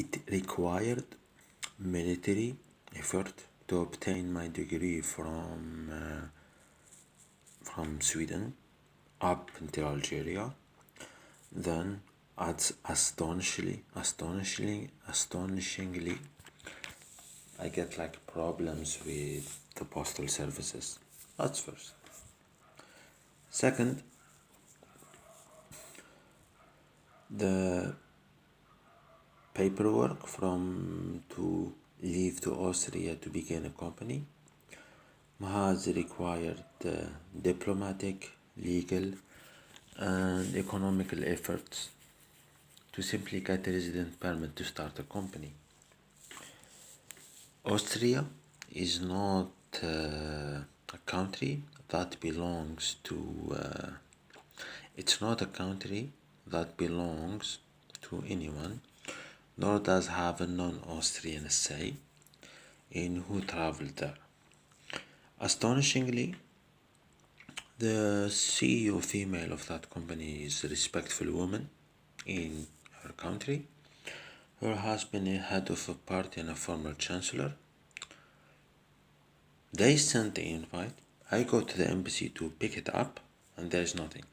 It required military effort to obtain my degree from Sweden up until Algeria. Then, astonishingly, I get like problems with the postal services. That's first. Second, the paperwork from to leave to Austria to begin a company has required diplomatic, legal, and economical efforts to simply get a resident permit to start a company. Austria is not a country that belongs to. It's not a country that belongs to anyone, nor does have a non-Austrian say in who traveled there. Astonishingly, the CEO female of that company is a respectful woman in her country. Her husband is head of a party and a former chancellor. They sent the invite. I go to the embassy to pick it up, and there's nothing.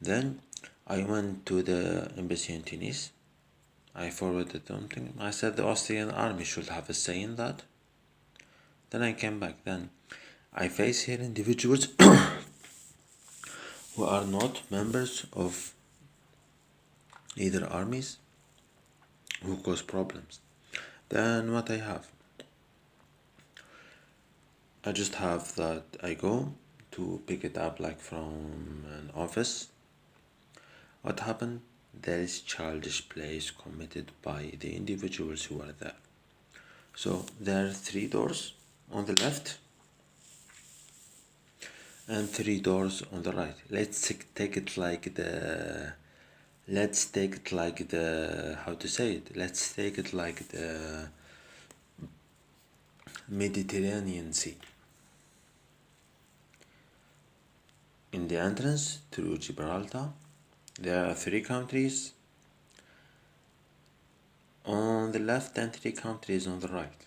Then I went to the embassy in Tunis. I forwarded something. I said the Austrian army should have a say in that. Then I came back. Then I face here individuals who are not members of either armies who cause problems. Then what I have? I just have that I go to pick it up like from an office. What happened? There is childish plays committed by the individuals who are there. So there are 3 doors on the left and 3 doors on the right. Let's take it like the how to say it? Let's take it like the Mediterranean Sea. In the entrance through Gibraltar, there are 3 countries on the left and 3 countries on the right.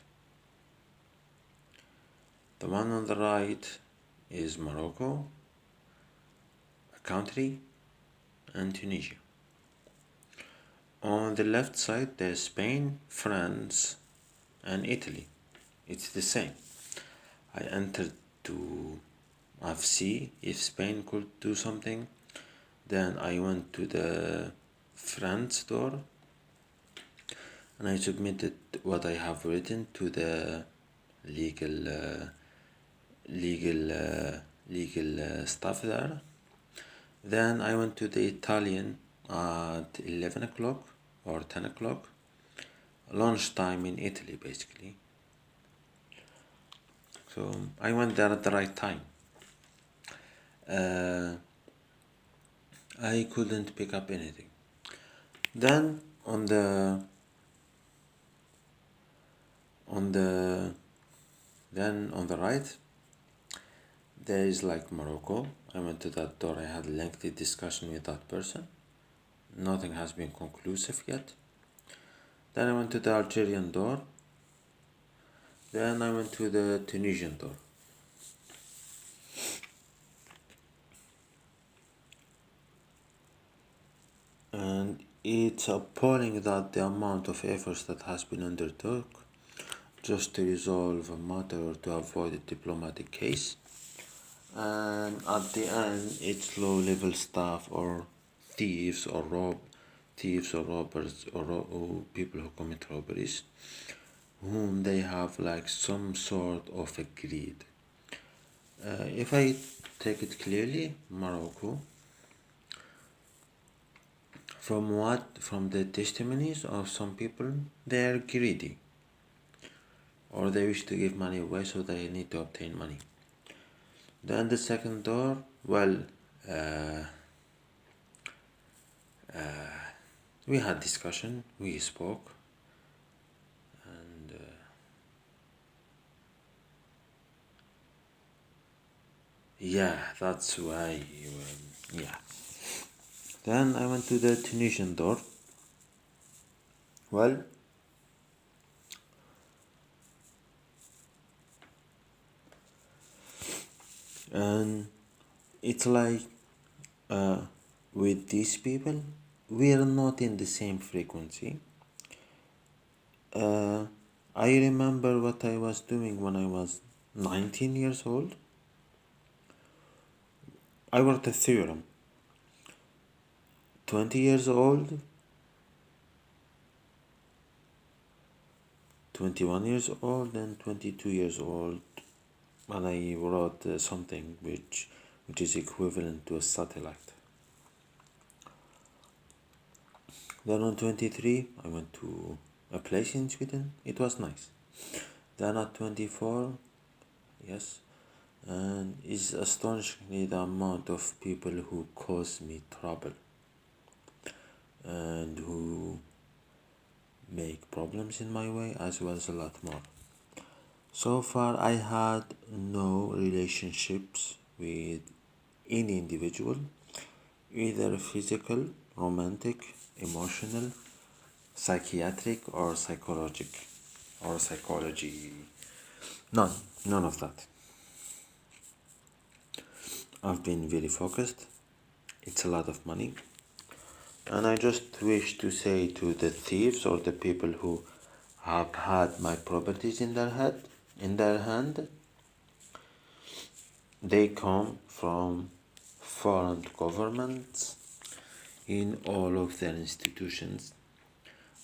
The one on the right is Morocco, a country, and Tunisia. On the left side, there's Spain, France, and Italy. It's the same. I entered to see if Spain could do something. Then I went to the France door and I submitted what I have written to the legal staff there. Then I went to the Italian at 11 o'clock or 10 o'clock, lunchtime in Italy basically. So I went there at the right time. I couldn't pick up anything. Then on the right, there is like Morocco. I went to that door. I had a lengthy discussion with that person. Nothing has been conclusive yet. Then I went to the Algerian door. Then I went to the Tunisian door. And it's appalling that the amount of efforts that has been undertook just to resolve a matter or to avoid a diplomatic case. And at the end, it's low-level staff or thieves or robbers or people who commit robberies, whom they have like some sort of a greed. If I take it clearly, Morocco, from the testimonies of some people, they are greedy, or they wish to give money away, so they need to obtain money. Then the second door, we had discussion, we spoke, and yeah, that's why, yeah. Then I went to the Tunisian door. Well, And it's like uh, with these people, we are not in the same frequency. uh, I remember what I was doing when I was 19 years old. I wrote a theorem. 20 years old, 21 years old, and 22 years old, and I wrote something which is equivalent to a satellite. Then on 23, I went to a place in Sweden. It was nice. Then at 24, yes, and it's astonishingly the amount of people who cause me trouble and who make problems in my way, as well as a lot more. So far, I had no relationships with any individual, either physical, romantic, emotional, psychiatric, or psychology. None of that. I've been very focused. It's a lot of money. And I just wish to say to the thieves or the people who have had my properties in their hand, they come from foreign governments in all of their institutions.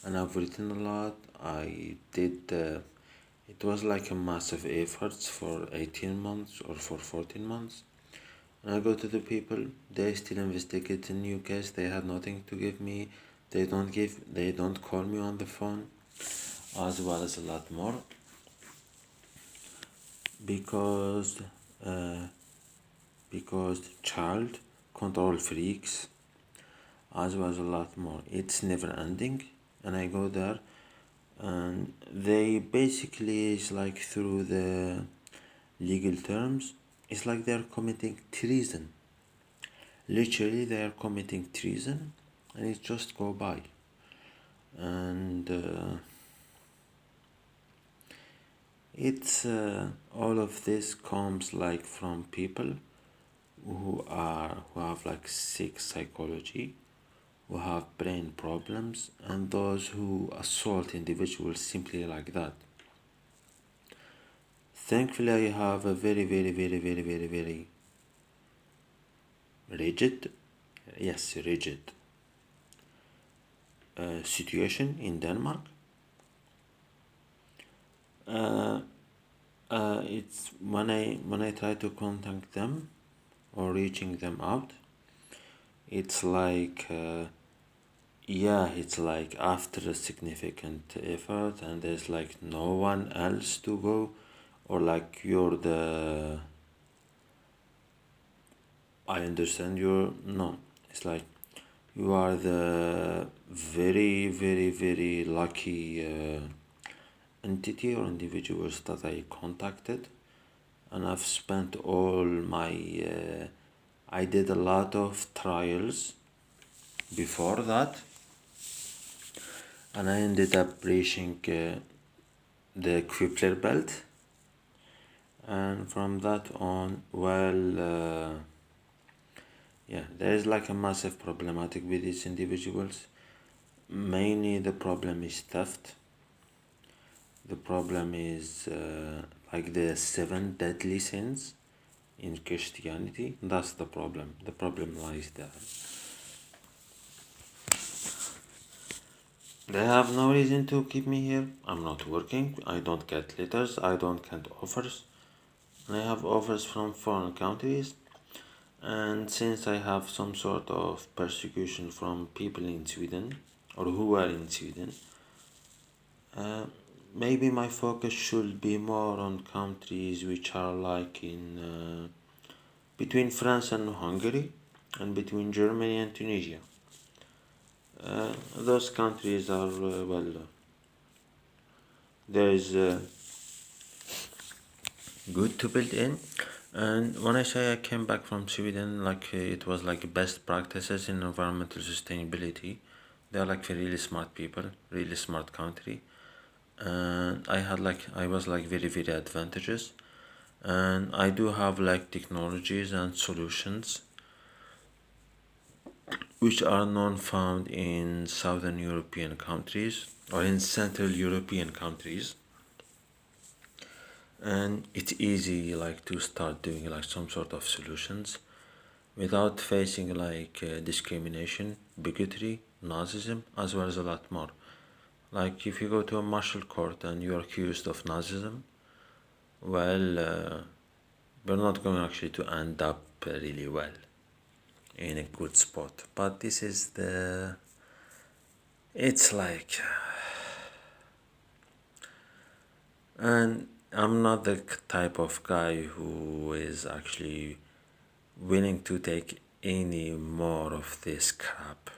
And I've written a lot. I did, it was like a massive efforts for 18 months or for 14 months. And I go to the people, they still investigate a new case, they had nothing to give me, they don't call me on the phone, as well as a lot more. Because child control freaks, as well as a lot more. It's never ending. And I go there and they basically, is like, through the legal terms, it's like they're committing treason. Literally, they are committing treason, and it just go by. And it's all of this comes like from people who have like sick psychology, who have brain problems, and those who assault individuals simply like that. Thankfully, I have a very, very, very, very, very, very rigid, yes, rigid situation in Denmark. It's when I try to contact them or reaching them out, it's like it's like after a significant effort, and there's like no one else to go, or like you're the, I understand you're, no, it's like you are the very, very, very lucky entity or individuals that I contacted. And I've spent all my I did a lot of trials before that, and I ended up reaching the Crippler belt. And from that on, there is like a massive problematic with these individuals. Mainly the problem is theft. The problem is like the 7 deadly sins in Christianity. That's the problem. The problem lies there. They have no reason to keep me here. I'm not working. I don't get letters. I don't get offers. I have offers from foreign countries. And since I have some sort of persecution from people in Sweden, or who are in Sweden, maybe my focus should be more on countries which are like in between France and Hungary, and between Germany and Tunisia. Those countries are there is good to build in. And when I say I came back from Sweden, like it was like best practices in environmental sustainability. They are like really smart people, really smart country. And I was like very, very advantageous. And I do have like technologies and solutions which are non found in southern European countries or in central European countries. And it's easy like to start doing like some sort of solutions without facing like discrimination, bigotry, Nazism, as well as a lot more. Like if you go to a martial court and you're accused of Nazism, well, we're not going actually to end up really well in a good spot. But this is it's like, and I'm not the type of guy who is actually willing to take any more of this crap.